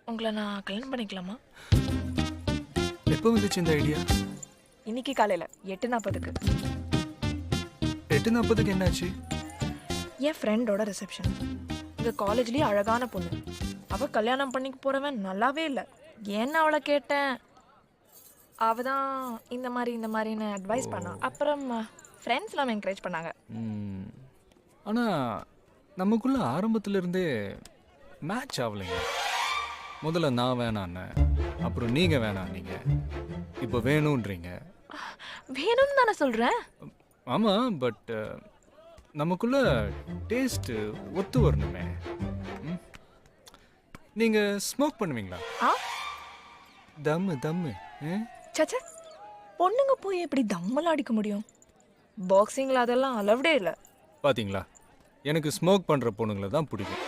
உங்களை நான் கல்யாணம் பண்ணிக்கலாமா? எப்போ வந்துச்சு இந்த ஐடியா? இன்னைக்கு காலையில் 8:40க்கு. 8:40க்கு என்னாச்சு? என் ஃப்ரெண்டோட ரிசப்ஷன். எங்கள் காலேஜ்லேயே அழகான பொண்ணு. அவள் கல்யாணம் பண்ணிக்க போகிறவன் நல்லாவே இல்லை. ஏன்னு அவளை கேட்டேன். அவள் தான் இந்த மாதிரின்னு அட்வைஸ் பண்ணா. அப்புறம் ஃப்ரெண்ட்ஸ்லாம் என்கரேஜ் பண்ணாங்க. ஆனால் நமக்குள்ள ஆரம்பத்துல இருந்தே மேட்ச் ஆகலைங்க. முதல்ல நான் வேணான்னு, அப்புறம் நீங்கள் வேணான்னீங்க, இப்போ வேணுன்றீங்க. வேணும்னு தானே சொல்கிறேன். ஆமாம், பட் நமக்குள்ள டேஸ்ட்டு ஒத்து வரணுமே. நீங்கள் ஸ்மோக் பண்ணுவீங்களா? ஆ தம்மு சச்சா, பொண்ணுங்க போய் எப்படி தம்மெல்லாம் அடிக்க முடியும்? பாக்ஸிங்கில் அதெல்லாம் அலவுடே இல்லை. பார்த்தீங்களா, எனக்கு ஸ்மோக் பண்ணுற பொண்ணுங்களை தான் பிடிக்கும்.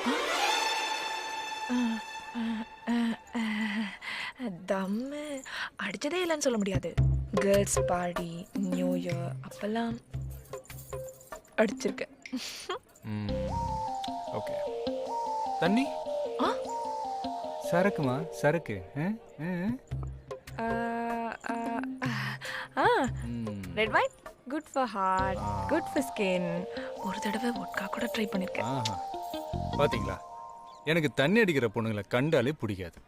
தம்மு அடிச்சதே இல்லைன்னு சொல்ல முடியாது. கேர்ள்ஸ் பார்ட்டி, நியூ இயர் அப்பெல்லாம் அடிச்சிருக்கேன். ஓகே. தண்ணி? ஆ சரக்குமா? சரக்கு? Red wine good for heart, good for skin. ஒரு தடவை வோட்கா கூட ட்ரை பண்ணியிருக்கேன். ஆஹா, பார்த்தீங்களா, எனக்கு தண்ணி அடிக்கிற பொண்ணுங்களை கண்டாலே பிடிக்காது.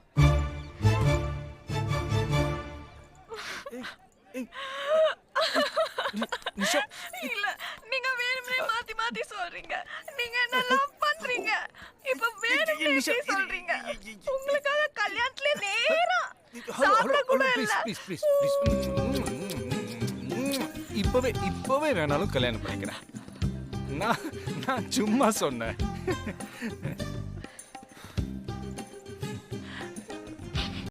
இல்ல, நீங்க வேணும்னே மாத்தி மாத்தி சொல்றீங்க. நீங்க என்ன லவ் பண்றீங்க, இப்ப வேணும்னே சொல்றீங்க. உங்களுக்காக கல்யாணத்துல நேரா சாப்பிட கூட இல்ல. ப்ளீஸ் இப்பவே வேணாலும் கல்யாணம் பண்ணிக்கிறேன். நான் சும்மா சொன்னேன்.